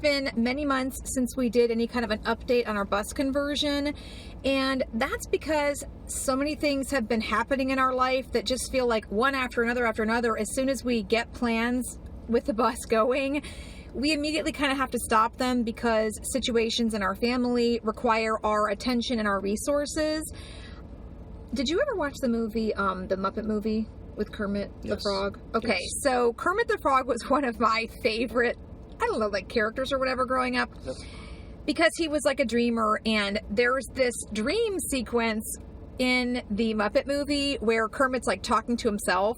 been many months since we did any kind of an update on our bus conversion, and that's because so many things have been happening in our life that just feel like one after another after another. As soon as we get plans with the bus going, we immediately kind of have to stop them because situations in our family require our attention and our resources. Did you ever watch the movie, the Muppet movie with Kermit the Frog? Okay, yes. So Kermit the Frog was one of my favorite, I don't know, like characters or whatever growing up. Yep. Because he was like a dreamer, and there's this dream sequence in the Muppet movie where Kermit's like talking to himself,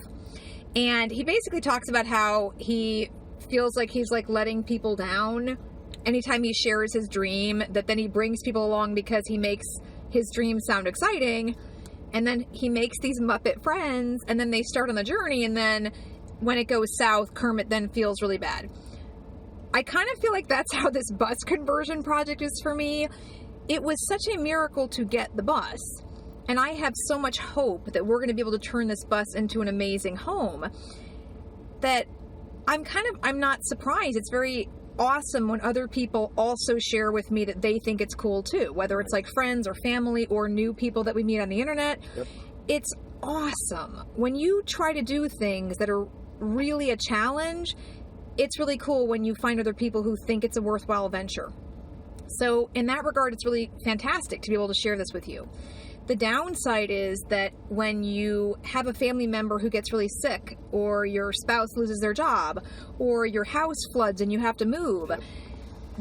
and he basically talks about how he feels like he's like letting people down anytime he shares his dream, that then he brings people along because he makes his dream sound exciting, and then he makes these Muppet friends, and then they start on the journey, and then when it goes south, Kermit then feels really bad. I kind of feel like that's how this bus conversion project is for me. It was such a miracle to get the bus, and I have so much hope that we're going to be able to turn this bus into an amazing home that I'm not surprised. It's very awesome when other people also share with me that they think it's cool too, whether it's like friends or family or new people that we meet on the internet. Yep. It's awesome. When you try to do things that are really a challenge, it's really cool when you find other people who think it's a worthwhile venture. So in that regard, it's really fantastic to be able to share this with you. The downside is that when you have a family member who gets really sick, or your spouse loses their job, or your house floods and you have to move,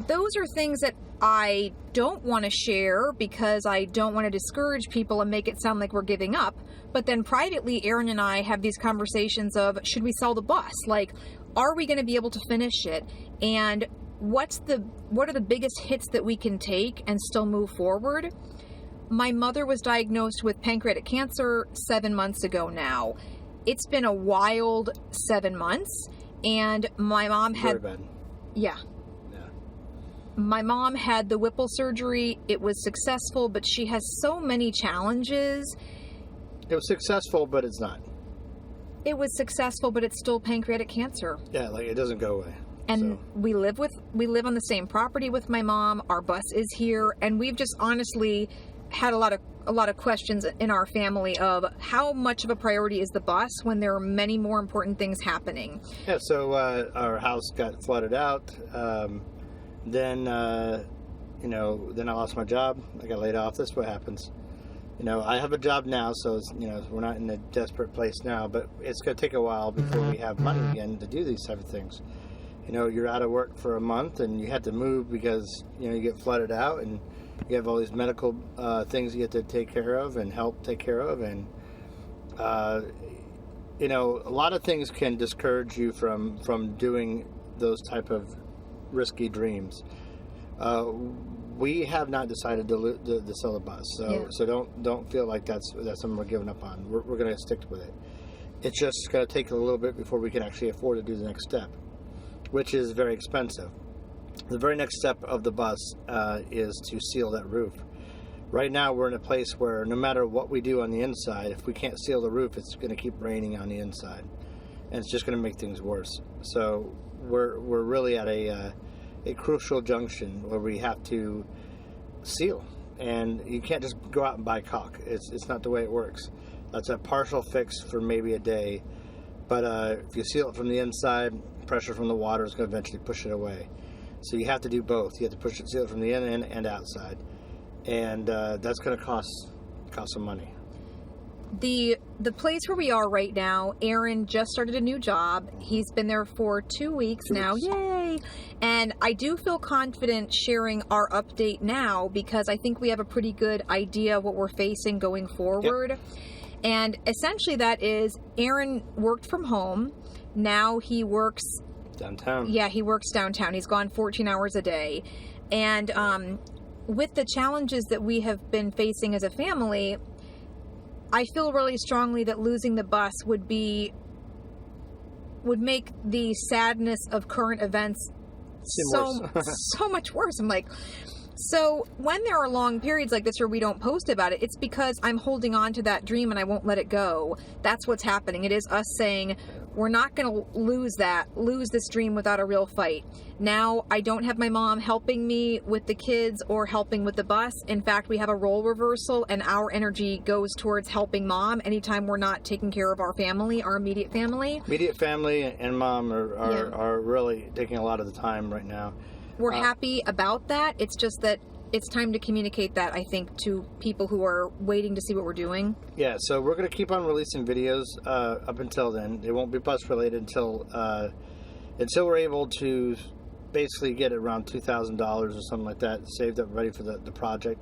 those are things that I don't want to share because I don't want to discourage people and make it sound like we're giving up. But then privately, Aaron and I have these conversations of, should we sell the bus? Like, are we going to be able to finish it? And what are the biggest hits that we can take and still move forward? My mother was diagnosed with pancreatic cancer 7 months ago now. It's been a wild 7 months, and my mom had... Very bad. Yeah. My mom had the Whipple surgery. It was successful, but she has so many challenges. It was successful, but it's not. It was successful, but it's still pancreatic cancer. Yeah, like it doesn't go away. And so. we live on the same property with my mom. Our bus is here, and we've just honestly had a lot of questions in our family of how much of a priority is the bus when there are many more important things happening. Yeah, so our house got flooded out. Then I lost my job. I got laid off. That's what happens. I have a job now, so it's, we're not in a desperate place now, but it's going to take a while before we have money again to do these type of things. You're out of work for a month and you had to move because, you get flooded out and you have all these medical things you have to take care of and help take care of. And, a lot of things can discourage you from doing those type of risky dreams. We have not decided to sell the bus, so don't feel like that's something we're giving up on. We're going to stick with it. It's just going to take a little bit before we can actually afford to do the next step, which is very expensive. The very next step of the bus is to seal that roof. Right now, we're in a place where no matter what we do on the inside, if we can't seal the roof, it's going to keep raining on the inside, and it's just going to make things worse. So we're really at a crucial junction where we have to seal, and you can't just go out and buy caulk. It's not the way it works. That's a partial fix for maybe a day, but if you seal it from the inside, pressure from the water is going to eventually push it away. So you have to do both. You have to seal it from the in and outside, and that's going to cost some money. The place where we are right now, Aaron just started a new job. He's been there for 2 weeks now. Yay! And I do feel confident sharing our update now because I think we have a pretty good idea of what we're facing going forward. Yep. And essentially that is Aaron worked from home. Now he works downtown. Yeah, he works downtown. He's gone 14 hours a day. And with the challenges that we have been facing as a family, I feel really strongly that losing the bus would make the sadness of current events so much worse. I'm like, So when there are long periods like this where we don't post about it, it's because I'm holding on to that dream and I won't let it go. That's what's happening. It is us saying, we're not going to lose this dream without a real fight. Now, I don't have my mom helping me with the kids or helping with the bus. In fact, we have a role reversal, and our energy goes towards helping mom anytime we're not taking care of our family, our immediate family. Immediate family and mom are really taking a lot of the time right now. We're happy about that. It's just that it's time to communicate that, I think, to people who are waiting to see what we're doing. Yeah, so we're going to keep on releasing videos up until then. It won't be bus related until we're able to basically get around $2,000 or something like that saved up ready for the project.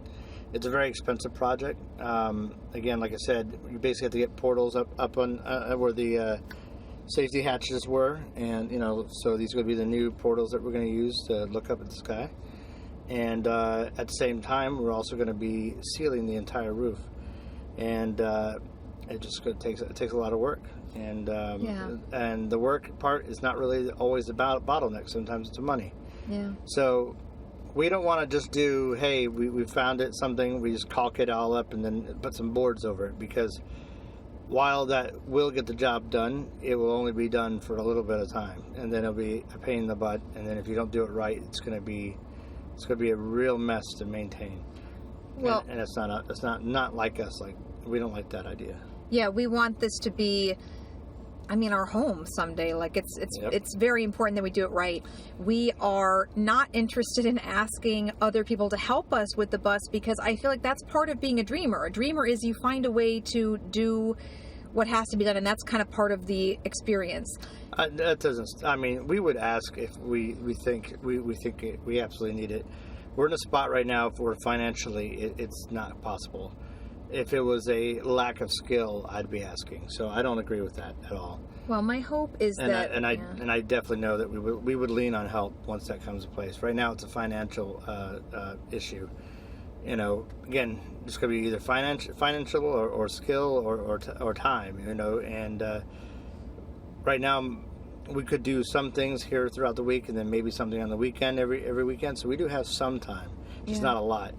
It's a very expensive project. Again, like I said, you basically have to get portals up on where the safety hatches were, and so these are going to be the new portals that we're going to use to look up at the sky. And at the same time, we're also going to be sealing the entire roof, and it takes a lot of work. And and the work part is not really always about bottleneck. Sometimes it's money. Yeah. So we don't want to just do, hey, we found something, we just caulk it all up and then put some boards over it, because while that will get the job done, it will only be done for a little bit of time, and then it'll be a pain in the butt. And then if you don't do it right, it's going to be a real mess to maintain. Well, and it's not like us. Like, we don't like that idea. Yeah, we want this to be, our home someday. Like, it's very important that we do it right. We are not interested in asking other people to help us with the bus, because I feel like that's part of being a dreamer. A dreamer is you find a way to do what has to be done, and that's kind of part of the experience. That doesn't. We would ask if we think we absolutely need it. We're in a spot right now where financially it's not possible. If it was a lack of skill, I'd be asking. So I don't agree with that at all. Well, my hope is I definitely know that we would lean on help once that comes to place. Right now, it's a financial issue. Again, it's going to be either financial or skill or time. And right now we could do some things here throughout the week, and then maybe something on the weekend every weekend. So we do have some time, just not a lot.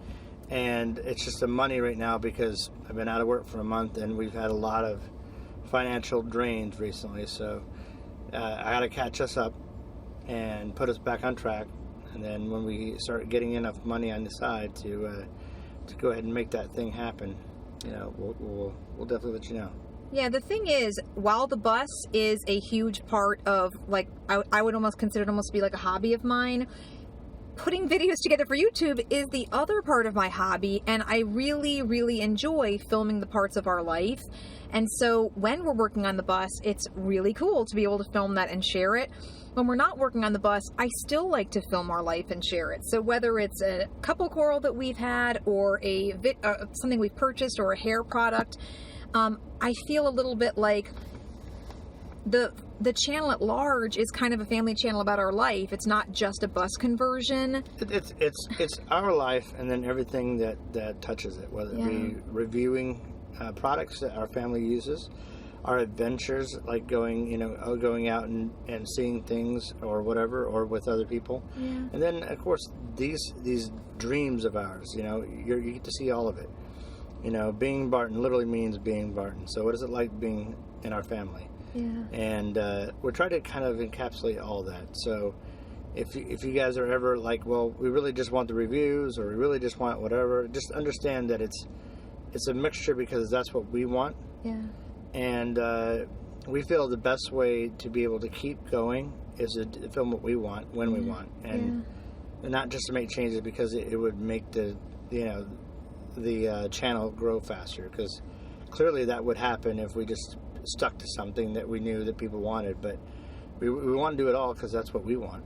And it's just the money right now, because I've been out of work for a month and we've had a lot of financial drains recently. So I got to catch us up and put us back on track. And then when we start getting enough money on the side to go ahead and make that thing happen, we'll definitely let you know. Yeah, the thing is, while the bus is a huge part of, like, I would almost consider it almost to be like a hobby of mine, putting videos together for YouTube is the other part of my hobby, and I really, really enjoy filming the parts of our life. And so when we're working on the bus, it's really cool to be able to film that and share it. When we're not working on the bus, I still like to film our life and share it. So whether it's a couple coral that we've had, or something we've purchased, or a hair product, I feel a little bit like the channel at large is kind of a family channel about our life. It's not just a bus conversion. It's our life, and then everything that touches it, whether it be reviewing products that our family uses, our adventures, like going out and seeing things or whatever, or with other people. And then of course these dreams of ours, you get to see all of it. Being Barton literally means being Barton. So what is it like being in our family? And we're trying to kind of encapsulate all that. So if you guys are ever like, well, we really just want the reviews, or we really just want whatever, just understand that it's a mixture, because that's what we want. And we feel the best way to be able to keep going is to film what we want when we want, and not just to make changes because it would make the channel grow faster, because clearly that would happen if we just stuck to something that we knew that people wanted. But we want to do it all because that's what we want.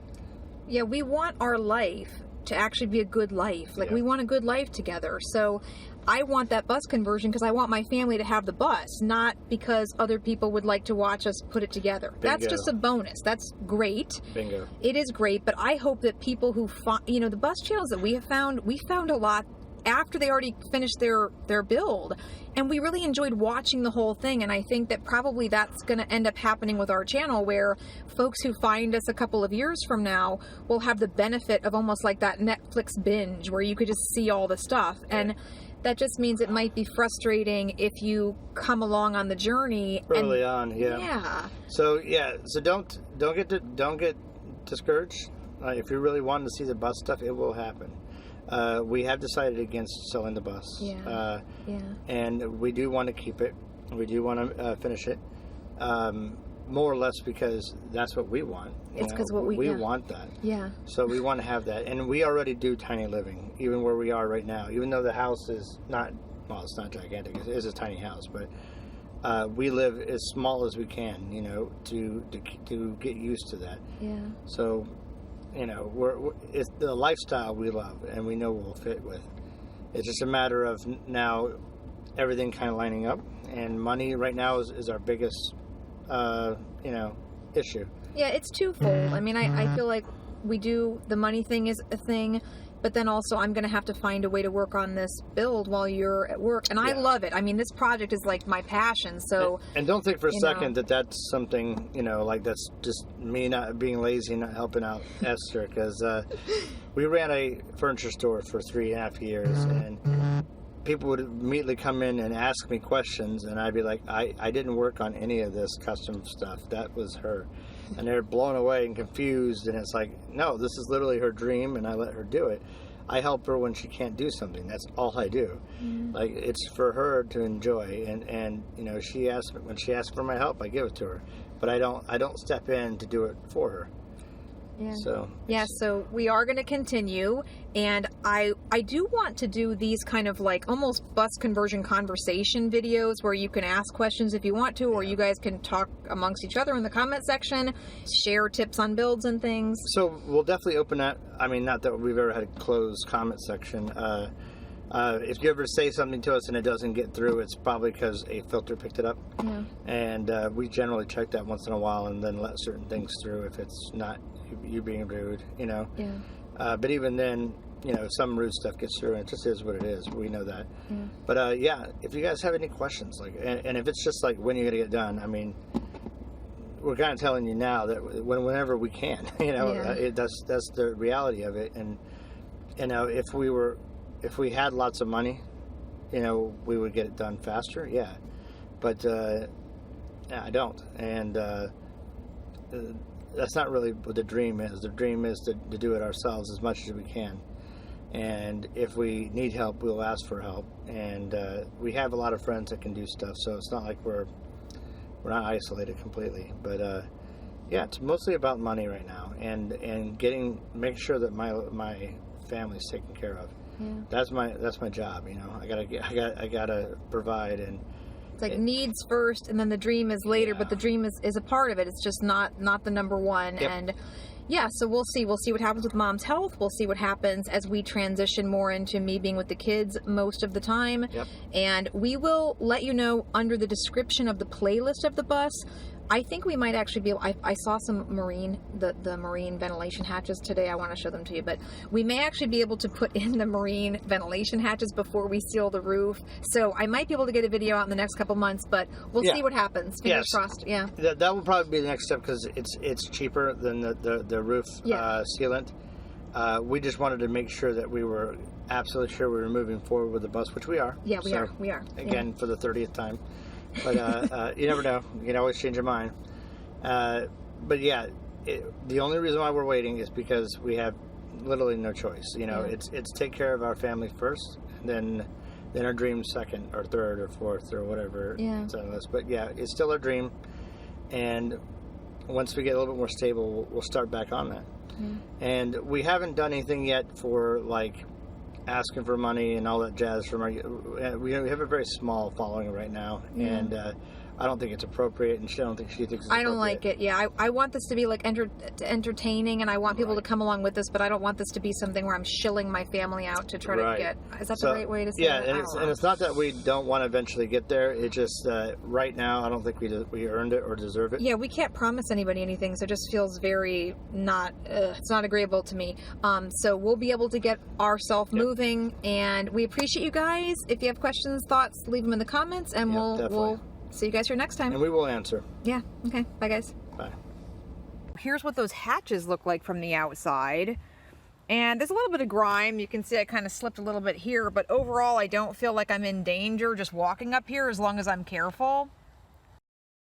Yeah, we want our life to actually be a good life. Like, we want a good life together. So I want that bus conversion because I want my family to have the bus, not because other people would like to watch us put it together. Bingo. That's just a bonus. That's great. Bingo. It is great, but I hope that people who the bus channels that we found a lot after they already finished their build. And we really enjoyed watching the whole thing. And I think that probably that's going to end up happening with our channel, where folks who find us a couple of years from now will have the benefit of almost like that Netflix binge where you could just see all the stuff. And that just means it might be frustrating if you come along on the journey early on. Yeah. So don't get discouraged. If you really want to see the bus stuff, it will happen. We have decided against selling the bus. And we do want to keep it. We do want to finish it. More or less because that's what we want. It's because what we want that. Yeah. So we want to have that, and we already do tiny living, even where we are right now. Even though the house is not, well, it's not gigantic. It is a tiny house, but we live as small as we can, to get used to that. Yeah. So, it's the lifestyle we love, and we know we'll fit with. It's just a matter of now everything kind of lining up, and money right now is our biggest issue. Yeah, it's twofold. I mean, I feel like the money thing is a thing, but then also I'm going to have to find a way to work on this build while you're at work. And I love it. I mean, this project is like my passion. So, and don't think for a second that that's something, like that's just me not being lazy and not helping out Esther, because we ran a furniture store for 3.5 years, and people would immediately come in and ask me questions, and I'd be like, I didn't work on any of this custom stuff. That was her. And they're blown away and confused, and it's like, no, this is literally her dream, and I let her do it. I help her when she can't do something. That's all I do. Like, it's for her to enjoy, and when she asks for my help, I give it to her. But I don't step in to do it for her. Yeah. So we are going to continue, and I do want to do these kind of like almost bus conversion conversation videos where you can ask questions if you want to, or you guys can talk amongst each other in the comment section, share tips on builds and things. So we'll definitely open that. I mean, not that we've ever had a closed comment section. If you ever say something to us and it doesn't get through, it's probably because a filter picked it up. Yeah. And we generally check that once in a while and then let certain things through if it's not you being rude, Yeah. But even then, some rude stuff gets through, and it just is what it is. We know that. Yeah. But if you guys have any questions, and if it's just like when you're gonna get done, I mean, we're kind of telling you now that whenever we can, that's the reality of it. And if we had lots of money, we would get it done faster. Yeah, but I don't, and that's not really what the dream is. The dream is to do it ourselves as much as we can. And if we need help, we'll ask for help. And we have a lot of friends that can do stuff, so it's not like we're not isolated completely. But it's mostly about money right now, and making sure that my family's taken care of. Yeah. That's my job. I gotta provide, and it's like needs first, and then the dream is later. But the dream is a part of it. It's just not the number one. Yep. And so we'll see what happens with Mom's health. We'll see what happens as we transition more into me being with the kids most of the time. Yep. And we will let you know under the description of the playlist of the bus. I think we might actually be able, I saw some the marine ventilation hatches today. I want to show them to you, but we may actually be able to put in the marine ventilation hatches before we seal the roof. So I might be able to get a video out in the next couple months, but we'll see what happens. Fingers crossed. Yeah. That will probably be the next step, because it's cheaper than the roof sealant. We just wanted to make sure that we were absolutely sure we were moving forward with the bus, which we are. Yeah, we are. Again, for the 30th time. But you never know. You can always change your mind. But the only reason why we're waiting is because we have literally no choice. It's take care of our family first, and then our dream second or third or fourth or whatever. Yeah. It's on the list. But it's still our dream. And once we get a little bit more stable, we'll start back on that. Yeah. And we haven't done anything yet for asking for money and all that jazz from we have a very small following right now, and I don't think it's appropriate, and I don't think she thinks it's I appropriate. don't like it. Yeah, I want this to be like entertaining, and I want people to come along with this, but I don't want this to be something where I'm shilling my family out to try to get. Is that the right way to say yeah, it? Yeah, and it's not that we don't want to eventually get there. It's just right now, I don't think we earned it or deserve it. Yeah, we can't promise anybody anything, so it just feels very not. It's not agreeable to me. So we'll be able to get ourselves moving, and we appreciate you guys. If you have questions, thoughts, leave them in the comments, and we'll see you guys here next time. And we will answer. Yeah. Okay. Bye, guys. Bye. Here's what those hatches look like from the outside. And there's a little bit of grime. You can see I kind of slipped a little bit here, but overall I don't feel like I'm in danger just walking up here as long as I'm careful.